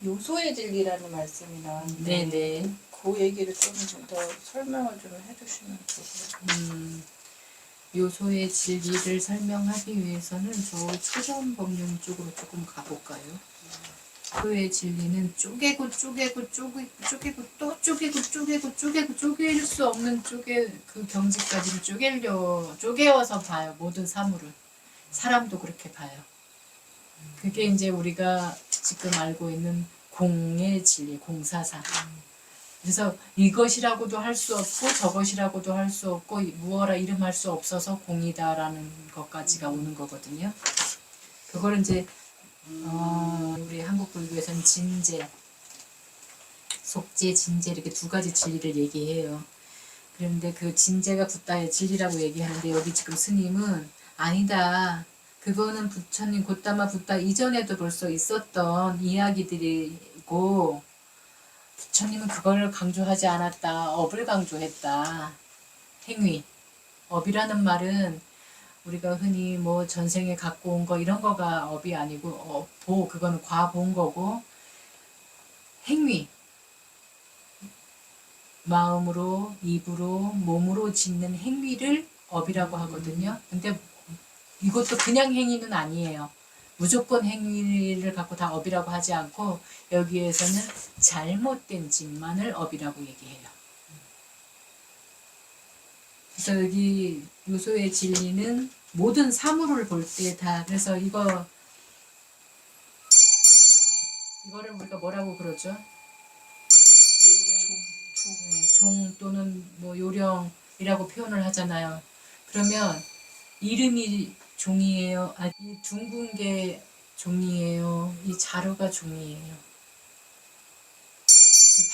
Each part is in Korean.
요소의 진리라는 말씀이 나왔는데 네네. 그 얘기를 좀 더 설명을 좀 해주시면 좋겠어요. 요소의 진리를 설명하기 위해서는 저 초전법륜 쪽으로 조금 가볼까요? 요소의 진리는 쪼개고 쪼개고 쪼개고 또 쪼개고 쪼갤 수 없는 그 경지까지를 쪼개어서 봐요. 모든 사물을. 사람도 그렇게 봐요. 그게 이제 우리가 지금 알고 있는 공의 진리, 공사사. 그래서 이것이라고도 할 수 없고 저것이라고도 할 수 없고 무어라 이름할 수 없어서 공이다라는 것까지가 오는 거거든요. 그거를 이제 우리 한국 불교에서는 진제, 속제, 진제 이렇게 두 가지 진리를 얘기해요. 그런데 그 진제가 붓다의 진리라고 얘기하는데 여기 지금 스님은 아니다. 그거는 부처님 곧다마 붓다 이전에도 벌써 있었던 이야기들이고 부처님은 그걸 강조하지 않았다. 업을 강조했다. 행위. 업이라는 말은 우리가 흔히 뭐 전생에 갖고 온 거 이런 거가 업이 아니고 그거는 과본 거고 행위. 마음으로 입으로 몸으로 짓는 행위를 업이라고 하거든요. 근데 이것도 그냥 행위는 아니에요. 무조건 행위를 갖고 다 업이라고 하지 않고 여기에서는 잘못된 짓만을 업이라고 얘기해요. 그래서 여기 요소의 진리는 모든 사물을 볼 때 다 그래서 이거를 우리가 뭐라고 그러죠? 종 또는 뭐 요령이라고 표현을 하잖아요. 그러면 이름이 종이에요. 이 둥근 게 종이에요. 이 자루가 종이에요.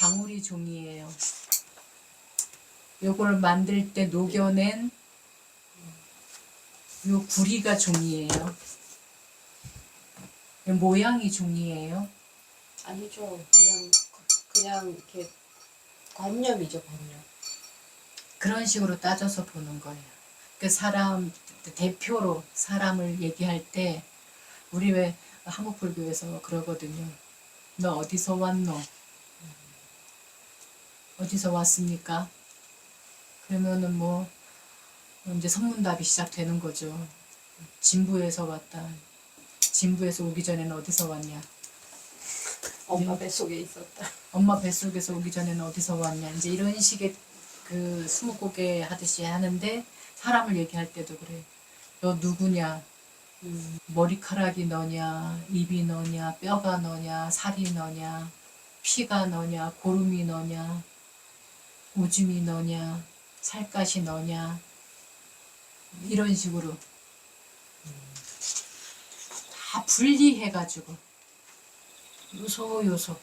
방울이 종이에요. 요걸 만들 때 녹여낸 요 구리가 종이에요. 모양이 종이에요. 아니죠. 그냥 이렇게 관념이죠, 관념. 그런 식으로 따져서 보는 거예요. 그 사람 대표로 사람을 얘기할 때 우리 왜 한국 불교에서 그러거든요. 너 어디서 왔노? 어디서 왔습니까? 그러면은 뭐 이제 선문답이 시작되는 거죠. 진부에서 왔다. 진부에서 오기 전에는 어디서 왔냐? 엄마 뱃속에 있었다. 엄마 뱃속에서 오기 전에는 어디서 왔냐? 이제 이런 식의 그 스무고개 하듯이 하는데 사람을 얘기할 때도 그래. 너 누구냐? 머리카락이 너냐? 입이 너냐? 뼈가 너냐? 살이 너냐? 피가 너냐? 고름이 너냐? 오줌이 너냐? 살갗이 너냐? 이런 식으로 다 분리해가지고 요소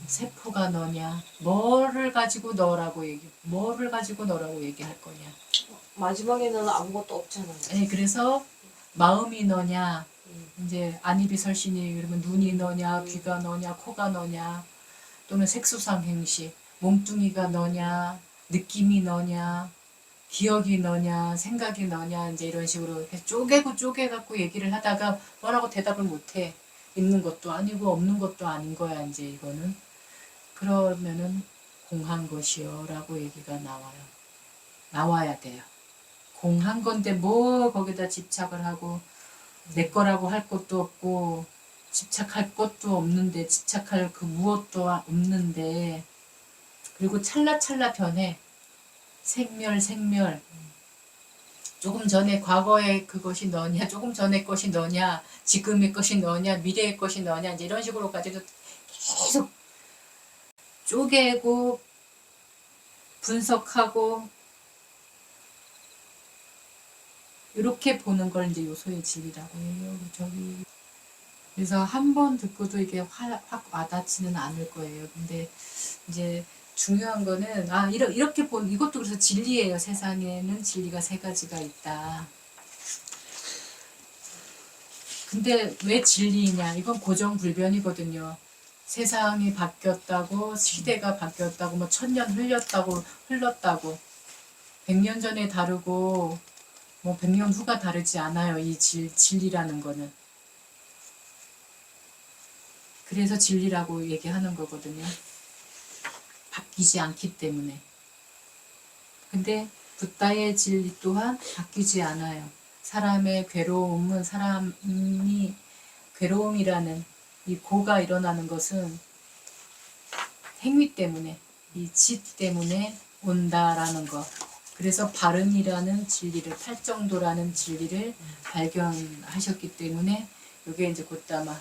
세포가 너냐? 뭐를 가지고 너라고 얘기할 거냐? 마지막에는 아무것도 없잖아요. 아니 그래서 마음이 너냐? 이제 안입이 설신이 그러면 눈이 너냐? 귀가 너냐? 코가 너냐? 또는 색수상 행시 몸뚱이가 너냐? 느낌이 너냐? 기억이 너냐? 생각이 너냐? 이제 이런 식으로 쪼개갖고 얘기를 하다가 뭐라고 대답을 못해. 있는 것도 아니고 없는 것도 아닌 거야 이제 이거는. 그러면은 공한 것이요 라고 얘기가 나와야 돼요. 공한 건데 뭐 거기다 집착을 하고 내 거라고 할 것도 없고 집착할 것도 없는데 집착할 그 무엇도 없는데 그리고 찰나찰나 변해. 생멸 조금 전에 과거의 그것이 너냐 조금 전의 것이 너냐 지금의 것이 너냐 미래의 것이 너냐 이제 이런 식으로까지도 계속 쪼개고 분석하고 이렇게 보는 걸 이제 요소의 진리라고 해요. 그래서 한 번 듣고도 이게 확 와닿지는 않을 거예요. 근데 이제 중요한 거는 이렇게 이것도 그래서 진리예요. 세상에는 진리가 세 가지가 있다. 근데 왜 진리냐? 이건 고정불변이거든요. 세상이 바뀌었다고 시대가 바뀌었다고 뭐 1000년 흘렀다고 100년 전에 다르고 뭐 100년 후가 다르지 않아요. 이 진리라는 거는. 그래서 진리라고 얘기하는 거거든요. 바뀌지 않기 때문에. 근데 붓다의 진리 또한 바뀌지 않아요. 사람의 괴로움은 사람이 괴로움이라는 이 고가 일어나는 것은 행위 때문에 이 짓 때문에 온다라는 것. 그래서 바른이라는 진리를 팔정도라는 진리를 발견하셨기 때문에 이게 이제 곧다마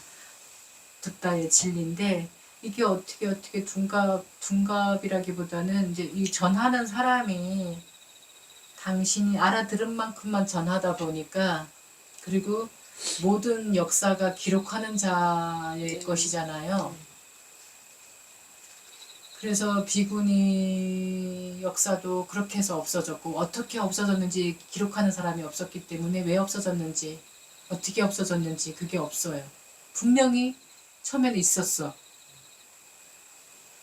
붓다의 진리인데 이게 어떻게 둔갑이라기보다는 이제 이 전하는 사람이 당신이 알아들은 만큼만 전하다 보니까 그리고 모든 역사가 기록하는 자의 것이잖아요. 그래서 비구니 역사도 그렇게 해서 없어졌고 어떻게 없어졌는지 기록하는 사람이 없었기 때문에 왜 없어졌는지 어떻게 없어졌는지 그게 없어요. 분명히 처음에는 있었어.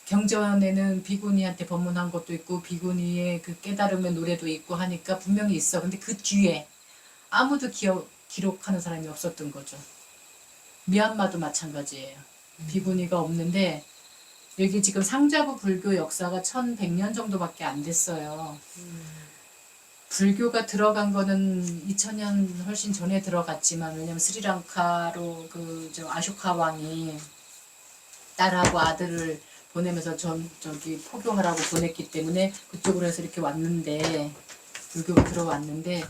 경전에는 비구니한테 법문한 것도 있고 비구니의 그 깨달음의 노래도 있고 하니까 분명히 있어. 근데 그 뒤에 아무도 기록하는 사람이 없었던 거죠. 미얀마도 마찬가지예요. 비구니가 없는데 여기 지금 상자부 불교 역사가 1100년 정도밖에 안 됐어요. 불교가 들어간 거는 2000년 훨씬 전에 들어갔지만 왜냐면 스리랑카로 그 아쇼카 왕이 딸하고 아들을 보내면서 저기 포교하라고 보냈기 때문에 그쪽으로 해서 이렇게 왔는데 불교가 들어왔는데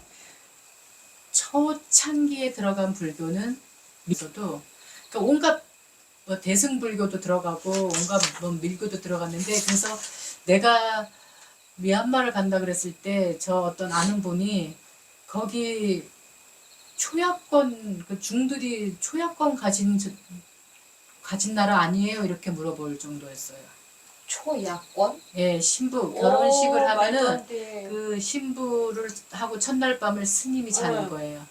초창기에 들어간 불교는 미소도 그러니까 온갖 뭐 대승불교도 들어가고 온갖 뭐 밀교도 들어갔는데 그래서 내가 미얀마를 간다 그랬을 때 저 어떤 아는 분이 거기 초야권 그 중들이 초야권 가진 나라 아니에요? 이렇게 물어볼 정도였어요. 초야권? 예, 신부 결혼식을 말도 하면은 안 돼. 그 신부를 하고 첫날 밤을 스님이 자는 거예요.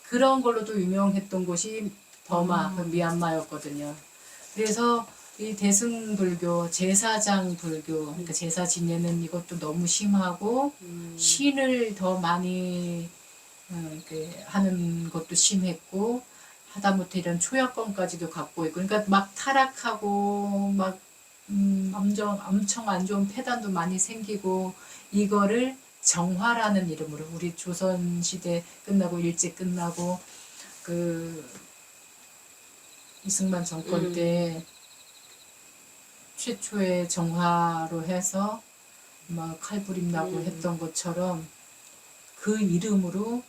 그런 걸로도 유명했던 곳이 버마, 그 미얀마였거든요. 그래서 이 대승불교, 제사장 불교, 그러니까 제사 지내는 이것도 너무 심하고 신을 더 많이 하는 것도 심했고 하다못해 이런 초야권까지도 갖고 있고 그러니까 막 타락하고 막 엄청 안 좋은 폐단도 많이 생기고 이거를 정화라는 이름으로 우리 조선시대 끝나고 일제 끝나고 그 이승만 정권 때 최초의 정화로 해서 막 칼부림 나고 했던 것처럼 그 이름으로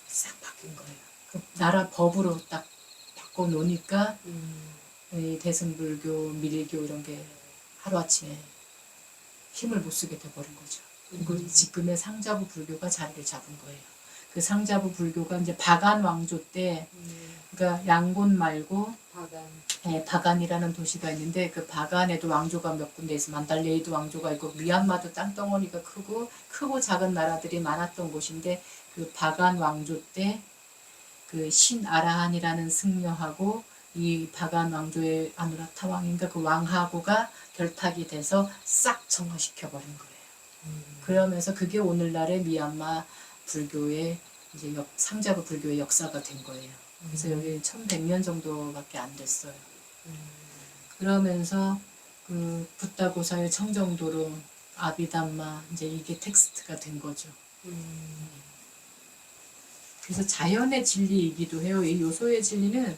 싹 바뀐 거예요. 그 나라 법으로 딱 바꿔놓으니까 이 대승불교, 밀교 이런 게 하루아침에 힘을 못 쓰게 돼버린 거죠. 그리고 지금의 상자부 불교가 자리를 잡은 거예요. 그 상자부 불교가 이제 바간 왕조 때 그러니까 양곤 말고 바간이라는 도시가 있는데 그 바간에도 왕조가 몇 군데 있어. 만달레이도 왕조가 있고 미얀마도 땅덩어리가 크고 작은 나라들이 많았던 곳인데 그 바간 왕조 때 그 신아라한이라는 승려하고 이 바간 왕조의 아누라타 왕인가 그 왕하고가 결탁이 돼서 싹 정화시켜 버린 거예요. 그러면서 그게 오늘날의 미얀마 불교의 이제 상자부 불교의 역사가 된 거예요. 그래서 여기 1100년 정도밖에 안 됐어요. 그러면서 그 붓다고사의 청정도로 아비담마 이제 이게 텍스트가 된 거죠. 그래서 자연의 진리이기도 해요. 이 요소의 진리는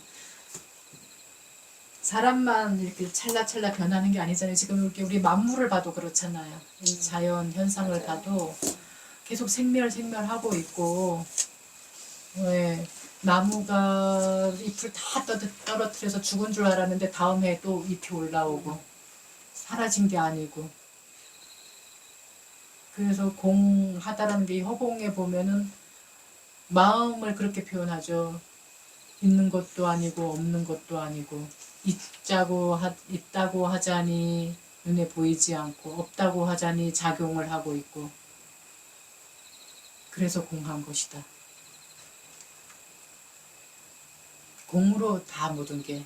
사람만 이렇게 찰나찰나 변하는 게 아니잖아요. 지금 이렇게 우리 만물을 봐도 그렇잖아요. 자연 현상을 맞아요. 봐도 계속 생멸하고 있고 왜 나무가 잎을 다 떨어뜨려서 죽은 줄 알았는데 다음 해에 또 잎이 올라오고 사라진 게 아니고 그래서 공하다라는 게 허공에 보면은 마음을 그렇게 표현하죠. 있는 것도 아니고 없는 것도 아니고 있다고 하자니 눈에 보이지 않고 없다고 하자니 작용을 하고 있고 그래서 공한 것이다. 공으로 다 모든 게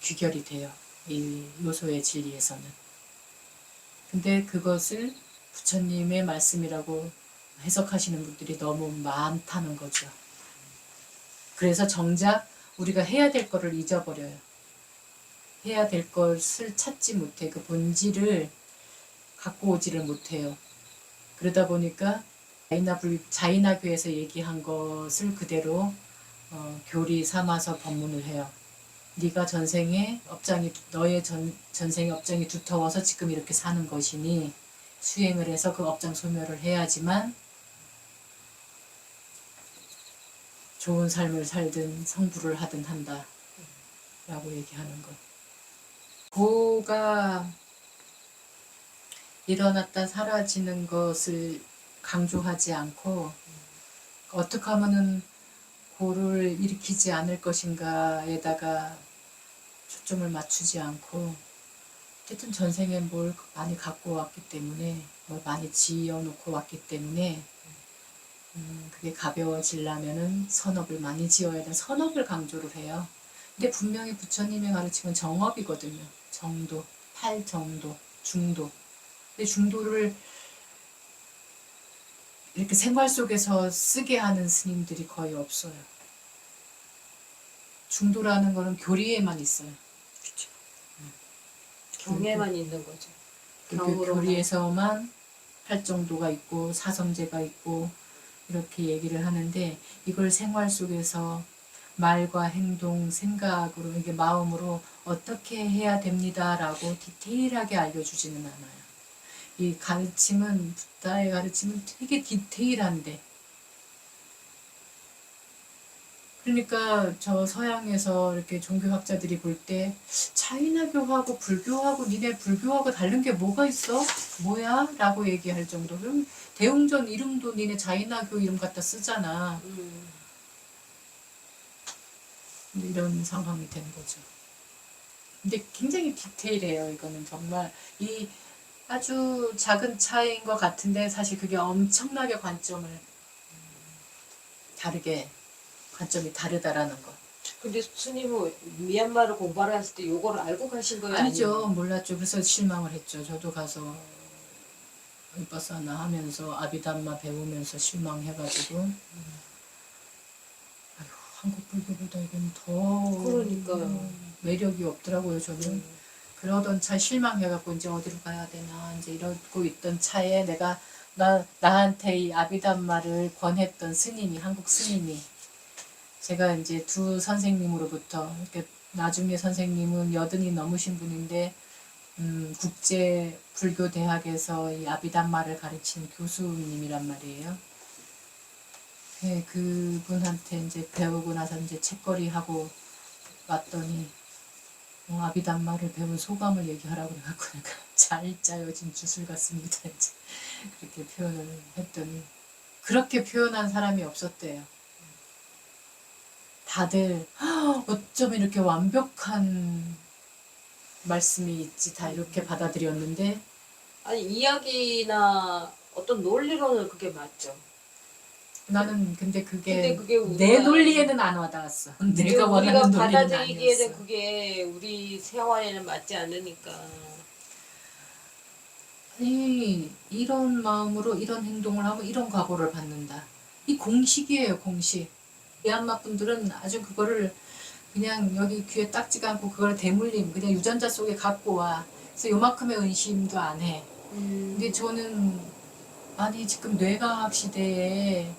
귀결이 돼요. 이 요소의 진리에서는. 근데 그것을 부처님의 말씀이라고 해석하시는 분들이 너무 많다는 거죠. 그래서 정작 우리가 해야 될 거를 잊어버려요. 해야 될 것을 찾지 못해. 그 본질을 갖고 오지를 못해요. 그러다 보니까 자이나교에서 얘기한 것을 그대로 교리 삼아서 법문을 해요. 네가 너의 전생의 업장이 두터워서 지금 이렇게 사는 것이니 수행을 해서 그 업장 소멸을 해야지만 좋은 삶을 살든 성불을 하든 한다 라고 얘기하는 것. 고가 일어났다 사라지는 것을 강조하지 않고 어떻게 하면은 고를 일으키지 않을 것인가에다가 초점을 맞추지 않고 어쨌든 전생에 뭘 많이 갖고 왔기 때문에 뭘 많이 지어놓고 왔기 때문에 그게 가벼워지려면은 선업을 많이 지어야 돼. 선업을 강조를 해요. 근데 분명히 부처님의 가르침은 정업이거든요. 정도, 팔정도, 중도. 근데 중도를 이렇게 생활 속에서 쓰게 하는 스님들이 거의 없어요. 중도라는 거는 교리에만 있어요. 그렇죠. 경에만 있는 거죠. 그 경으로만. 교리에서만 팔정도가 있고 사성제가 있고 이렇게 얘기를 하는데 이걸 생활 속에서 말과 행동, 생각으로 이게 마음으로 어떻게 해야 됩니다라고 디테일하게 알려주지는 않아요. 이 가르침은 부다의 가르침은 되게 디테일한데 그러니까 저 서양에서 이렇게 종교학자들이 볼 때 차이나교하고 불교하고 니네 불교하고 다른 게 뭐가 있어? 뭐야? 라고 얘기할 정도로 대웅전 이름도 니네 차이나교 이름 갖다 쓰잖아. 이런 상황이 된 거죠. 근데 굉장히 디테일해요. 이거는 정말 이 아주 작은 차이인 것 같은데 사실 그게 엄청나게 관점이 다르다라는 거. 근데 스님은 미얀마를 공부하러 갔을 때 요거를 알고 가신 거예요? 아니죠. 아니면? 몰랐죠. 그래서 실망을 했죠. 저도 가서 위파사나 하면서 아비담마 배우면서 실망해가지고 아휴, 한국 불교보다 이건 더 그러니까요. 매력이 없더라고요. 저는 그러던 차 실망해갖고 이제 어디로 가야 되나 이제 이러고 있던 차에 나한테 이 아비담마를 권했던 스님이 한국 스님이 제가 이제 두 선생님으로부터 이렇게 나중에 선생님은 80이 넘으신 분인데 국제 불교 대학에서 이 아비담마를 가르치는 교수님이란 말이에요. 네, 그분한테 이제 배우고 나서 이제 책거리 하고 왔더니 아비담마를 배운 소감을 얘기하라고 그래갖고 내가 잘 짜여진 주술 같습니다. 이제 그렇게 표현을 했더니 그렇게 표현한 사람이 없었대요. 다들 어쩜 이렇게 완벽한 말씀이 있지 다 이렇게 받아들였는데 아니 이야기나 어떤 논리로는 그게 맞죠. 나는 근데 그게 내 우리가 논리에는 안 와닿았어. 내가 우리가 원하는 논리는 받아들이기에는 아니었어. 그게 우리 생활에는 맞지 않으니까. 아니 이런 마음으로 이런 행동을 하고 이런 과보를 받는다. 이 공식이에요. 공식. 미얀마 분들은 아주 그거를 그냥 여기 귀에 딱지가 않고 그걸 대물림 그냥 유전자 속에 갖고 와. 그래서 요만큼의 의심도 안 해. 근데 저는 아니 지금 뇌과학 시대에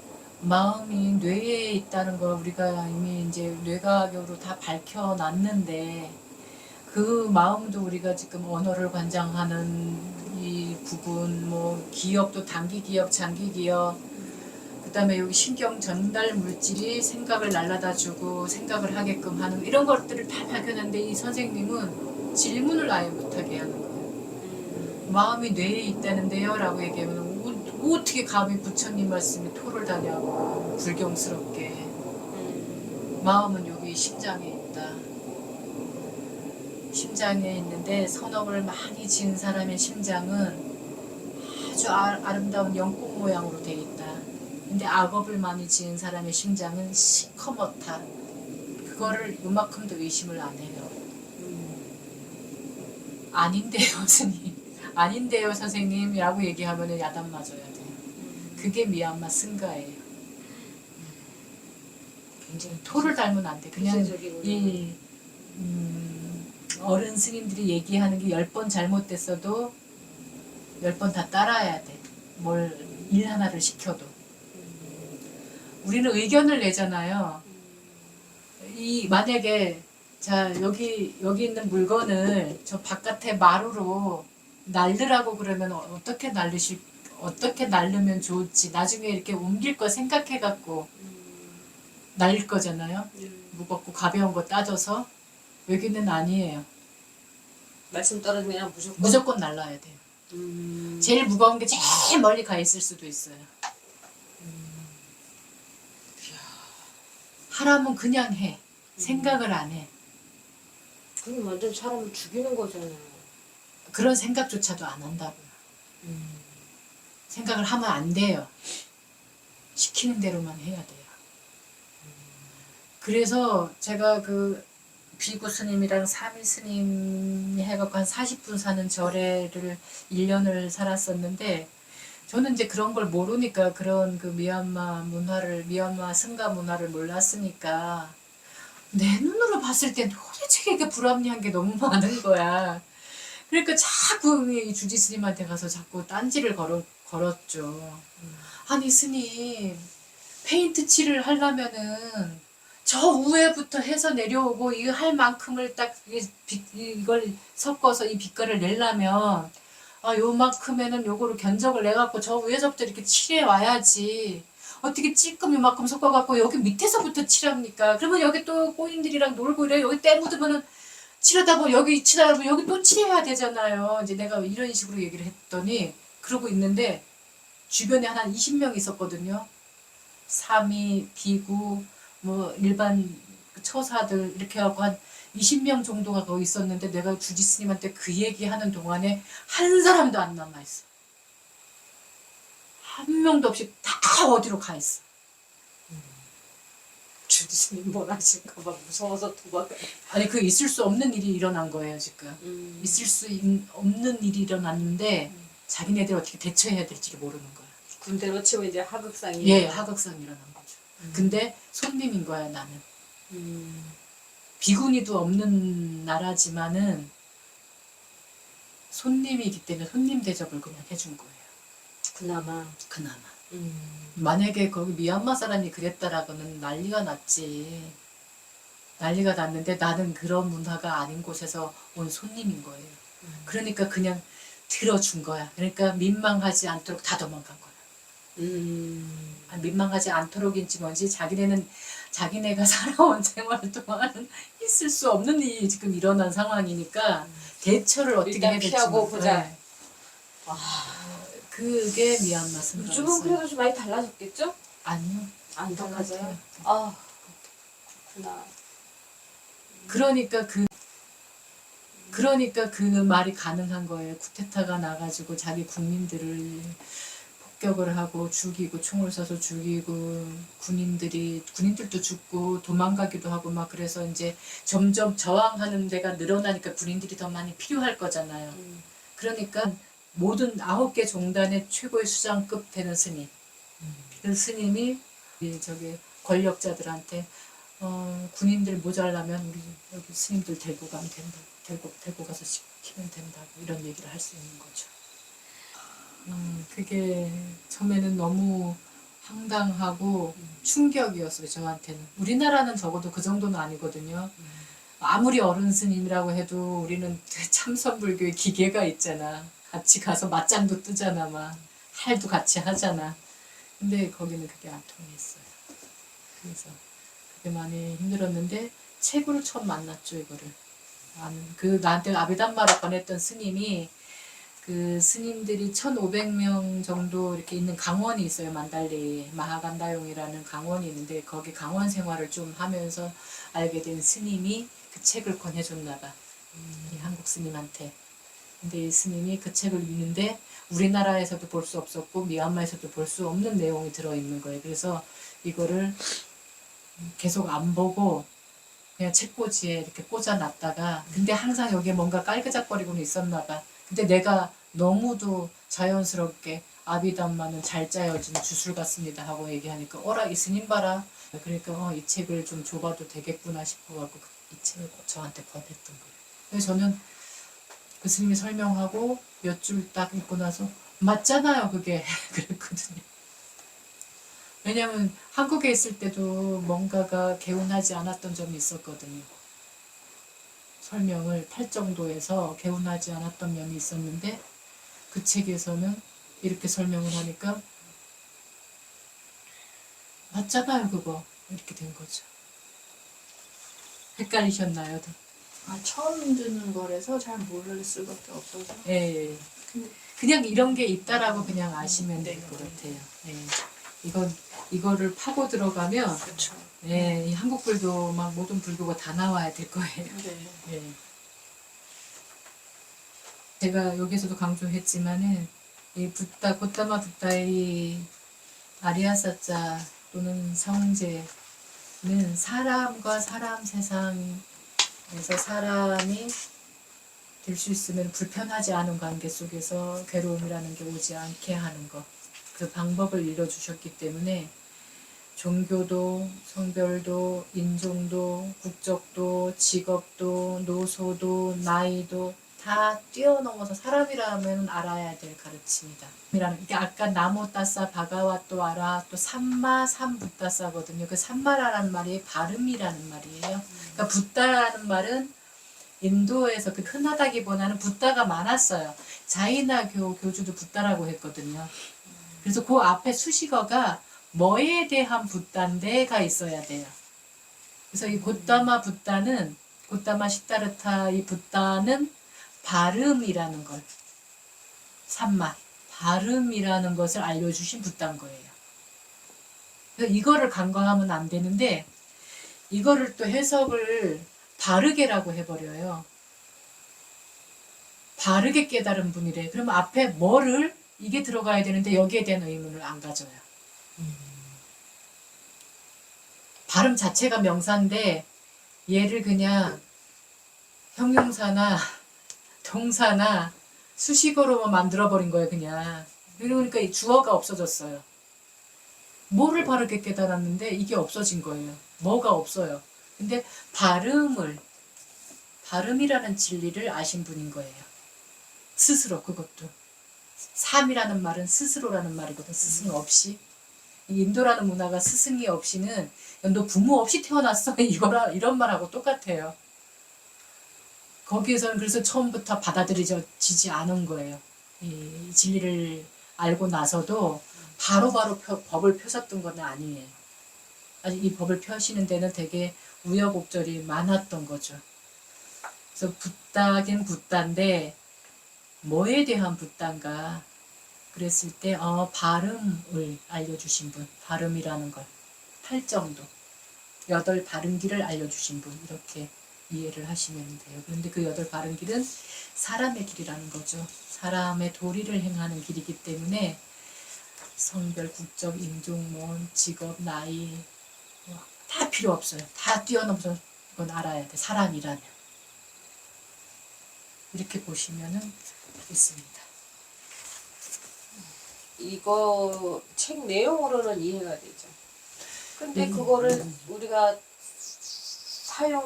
마음이 뇌에 있다는 걸 우리가 이미 이제 뇌과학으로 다 밝혀놨는데 그 마음도 우리가 지금 언어를 관장하는 이 부분 뭐 기억도 단기 기억 장기 기억 그다음에 여기 신경 전달 물질이 생각을 날라다 주고 생각을 하게끔 하는 이런 것들을 다 밝혀냈는데 이 선생님은 질문을 아예 못하게 하는 거예요. 마음이 뇌에 있다는데요 라고 얘기하면 어떻게 감히 부처님 말씀이 토를 다냐고 불경스럽게 마음은 여기 심장에 있다. 심장에 있는데 선업을 많이 지은 사람의 심장은 아주 아름다운 연꽃 모양으로 돼 있다. 근데 악업을 많이 지은 사람의 심장은 시커멓다. 그거를 요만큼도 의심을 안 해요. 아닌데요 스님 아닌데요 선생님이라고 얘기하면 야단 맞아야 돼요. 그게 미얀마 승가예요. 굉장히 토를 닮으면 안 돼. 그냥 구체적이구나. 이 어른 스님들이 얘기하는 게 10번 잘못됐어도 10번 다 따라야 돼. 뭘 일 하나를 시켜도. 우리는 의견을 내잖아요. 이 만약에 자 여기 있는 물건을 저 바깥에 마루로 날르라고 그러면 어떻게 날르면 좋을지 나중에 이렇게 옮길 거 생각해 갖고 날릴 거잖아요. 무겁고 가벼운 거 따져서. 여기는 아니에요. 말씀 떨어지면 무조건. 무조건 날라야 돼요. 제일 무거운 게 제일 멀리 가 있을 수도 있어요. 하라면 그냥 해. 생각을 안 해. 그게 완전 사람을 죽이는 거잖아요. 그런 생각조차도 안 한다고요. 생각을 하면 안 돼요. 시키는 대로만 해야 돼요. 그래서 제가 그 비구 스님이랑 사미 스님이 해갖고 한 40분 사는 절에를 1년을 살았었는데 저는 이제 그런 걸 모르니까 그런 그 미얀마 승가 문화를 몰랐으니까 내 눈으로 봤을 땐 도대체 이게 불합리한 게 너무 많은 거야. 그러니까 자꾸 이 주지 스님한테 가서 자꾸 딴지를 걸었죠. 아니 스님 페인트 칠을 하려면은 저 위에부터 해서 내려오고 이 할 만큼을 딱 이걸 섞어서 이 빛깔을 내려면 요만큼에는 요거를 견적을 내갖고 저 위에서부터 이렇게 칠해 와야지. 어떻게 찔끔 요만큼 섞어갖고 여기 밑에서부터 칠합니까? 그러면 여기 또 꼬인들이랑 놀고 이래. 여기 때 묻으면은 칠하다 보면 여기 칠하다 보면 여기 또 칠해야 되잖아요. 이제 내가 이런 식으로 얘기를 했더니 그러고 있는데 주변에 한 20명 있었거든요. 사미, 비구, 뭐 일반 처사들 이렇게 해갖고 한 20명 정도가 거기 있었는데 내가 주지 스님한테 그 얘기하는 동안에 한 사람도 안 남아있어. 한 명도 없이 다 어디로 가 있어. 주지 스님 뭘 하실까봐 무서워서 도망가. 아니 그 있을 수 없는 일이 일어난 거예요 지금. 있을 수 없는 일이 일어났는데 자기네들 어떻게 대처해야 될지를 모르는 거야. 군대로 치고 이제 하극상이. 예, 하극상 일어난 거죠. 근데 손님인 거야 나는. 비구니도 없는 나라지만은 손님이기 때문에 손님 대접을 그냥 해준 거예요. 그나마. 만약에 거기 미얀마 사람이 그랬다라고는 난리가 났지. 난리가 났는데 나는 그런 문화가 아닌 곳에서 온 손님인 거예요. 그러니까 그냥 들어준 거야. 그러니까 민망하지 않도록 다 도망간 거야. 민망하지 않도록인지 뭔지 자기네가 살아온 생활 동안 있을 수 없는 일이 지금 일어난 상황이니까 대처를 어떻게 일단 해야 될지 피하고 보자. 네. 그게 미얀마 승가였어요. 요즘은 그래도 좀 많이 달라졌겠죠? 아니요. 안 달라져요? 달라져요. 아 그렇구나. 그러니까 그 말이 가능한 거예요. 쿠데타가 나가지고 자기 국민들을 폭격을 하고 죽이고 총을 쏴서 죽이고 군인들도 죽고 도망가기도 하고 막 그래서 이제 점점 저항하는 데가 늘어나니까 군인들이 더 많이 필요할 거잖아요. 그러니까 모든 9개 종단의 최고의 수장급 되는 스님. 그 스님이 저기 권력자들한테 군인들 모자라면 우리 여기 스님들 데리고 가면 된다. 데리고 가서 시키면 된다고 이런 얘기를 할 수 있는 거죠. 그게 처음에는 너무 황당하고 충격이었어요 저한테는. 우리나라는 적어도 그 정도는 아니거든요. 아무리 어른 스님이라고 해도 우리는 참선불교의 기계가 있잖아. 같이 가서 맞짱도 뜨잖아 막. 할도 같이 하잖아. 근데 거기는 그게 안 통했어요. 그래서 그게 많이 힘들었는데 책으로 처음 만났죠 이거를. 그 나한테 아비담마를 권했던 스님이 그 스님들이 1,500명 정도 이렇게 있는 강원이 있어요. 만달리 마하간다용이라는 강원이 있는데 거기 강원 생활을 좀 하면서 알게 된 스님이 그 책을 권해줬나 봐. 이 한국 스님한테. 근데 이 스님이 그 책을 읽는데 우리나라에서도 볼 수 없었고 미얀마에서도 볼 수 없는 내용이 들어있는 거예요. 그래서 이거를 계속 안 보고 그냥 책꽂이에 이렇게 꽂아놨다가 근데 항상 여기에 뭔가 깔그작거리고는 있었나 봐. 근데 내가 너무도 자연스럽게 아비담마는 잘 짜여진 주술 같습니다 하고 얘기하니까 어라 이 스님 봐라 그러니까 이 책을 좀 줘봐도 되겠구나 싶어갖고 이 책을 저한테 권했던 거예요. 그래서 저는 그 스님이 설명하고 몇 줄 딱 읽고 나서 맞잖아요 그게 그랬거든요. 왜냐면 한국에 있을 때도 뭔가가 개운하지 않았던 점이 있었거든요. 설명을 팔정도에서 개운하지 않았던 면이 있었는데 그 책에서는 이렇게 설명을 하니까 맞잖아요 그거 이렇게 된 거죠. 헷갈리셨나요? 아, 처음 듣는 거라서 잘 모를 수밖에 없어서. 예. 근데 그냥 이런 게 있다라고 그냥 아시면 될 것 네. 같아요. 예. 이거를 파고 들어가면 그렇죠. 예, 이 한국 불교 막 모든 불교가 다 나와야 될 거예요. 네. 예. 제가 여기서도 강조했지만은 이 붓다 고타마 붓다의 아리아사자 또는 성제는 사람과 사람 세상에서 사람이 될 수 있으면 불편하지 않은 관계 속에서 괴로움이라는 게 오지 않게 하는 것, 그 방법을 일러주셨기 때문에 종교도 성별도 인종도 국적도 직업도 노소도 나이도 다 뛰어넘어서 사람이라면 알아야 될 가르침이다. 이게 아까 나모 따싸 바가와또 아라 또 삼마 삼붓따싸거든요. 그 삼마라는 말이 발음이라는 말이에요. 그러니까 붓다라는 말은 인도에서 그 흔하다기보다는 붓다가 많았어요. 자이나 교주도 붓다라고 했거든요. 그래서 그 앞에 수식어가 뭐에 대한 붓다인데가 있어야 돼요. 그래서 이 고타마 붓다는 고타마 시타르타 이 붓다는 발음이라는 걸 삼마 발음이라는 것을 알려주신 붓다인 거예요. 그래서 이거를 간과하면 안 되는데 이거를 또 해석을 바르게라고 해버려요. 바르게 깨달은 분이래. 그러면 앞에 뭐를 이게 들어가야 되는데 여기에 대한 의문을 안 가져요. 발음 자체가 명사인데 얘를 그냥 형용사나 동사나 수식어로만 만들어버린 거예요. 그냥. 그러니까 이 주어가 없어졌어요. 뭐를 바르게 깨달았는데 이게 없어진 거예요. 뭐가 없어요. 근데 발음이라는 진리를 아신 분인 거예요. 스스로 그것도. 삼이라는 말은 스스로라는 말이거든. 스승 없이. 인도라는 문화가 스승이 없이는 너 부모 없이 태어났어 이런 말하고 똑같아요. 거기에서는 그래서 처음부터 받아들여지지 않은 거예요. 이 진리를 알고 나서도 바로바로 법을 펴셨던 건 아니에요. 아직 이 법을 펴시는 데는 되게 우여곡절이 많았던 거죠. 그래서 붓다긴 붓다인데 뭐에 대한 붓다인가 그랬을 때 발음을 알려주신 분, 발음이라는 걸 팔정도 8 발음기를 알려주신 분 이렇게 이해를 하시면 돼요. 그런데 그 8 발음길은 사람의 길이라는 거죠. 사람의 도리를 행하는 길이기 때문에 성별, 국적, 인종, 직업, 나이 다 필요 없어요. 다 뛰어넘어서 이건 알아야 돼. 사람이라면. 이렇게 보시면 되겠습니다. 이거 책 내용으로는 이해가 되죠. 근데 그거를 우리가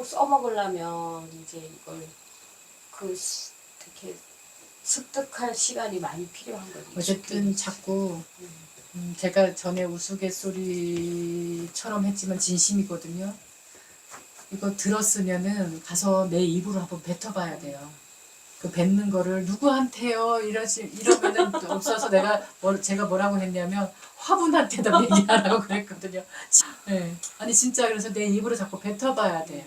써먹으려면 이제 이걸 이렇게 습득할 시간이 많이 필요한 거죠. 어쨌든 자꾸 제가 전에 우스갯소리처럼 했지만 진심이거든요. 이거 들었으면은 가서 내 입으로 한번 뱉어봐야 돼요. 그 뱉는 거를 누구한테요 이러면은 없어서 제가 뭐라고 했냐면 화분한테다 얘기하라고 그랬거든요. 네. 아니 진짜 그래서 내 입으로 자꾸 뱉어봐야 돼요.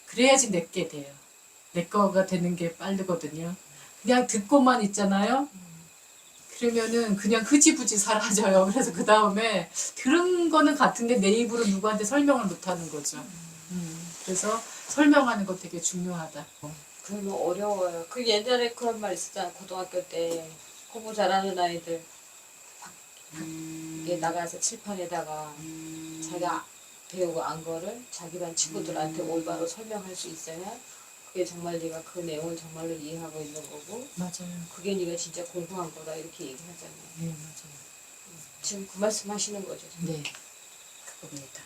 그래야지 내게 돼요. 내 거가 되는 게 빠르거든요. 그냥 듣고만 있잖아요. 그러면은 그냥 흐지부지 사라져요. 그래서 그 다음에 들은 거는 같은데 내 입으로 누구한테 설명을 못하는 거죠. 그래서 설명하는 거 되게 중요하다. 그러면 어려워요. 그 옛날에 그런 말 있었잖아. 고등학교 때 공부 잘하는 아이들 밖에 나가서 칠판에다가 자기가 배우고 안 거를 자기 반 친구들한테 올바로 설명할 수 있어야 그게 정말 네가 그 내용을 정말로 이해하고 있는 거고 맞아요. 그게 네가 진짜 공부한 거다 이렇게 얘기하잖아요. 네, 맞아요. 지금 그 말씀 하시는 거죠. 네, 그겁니다.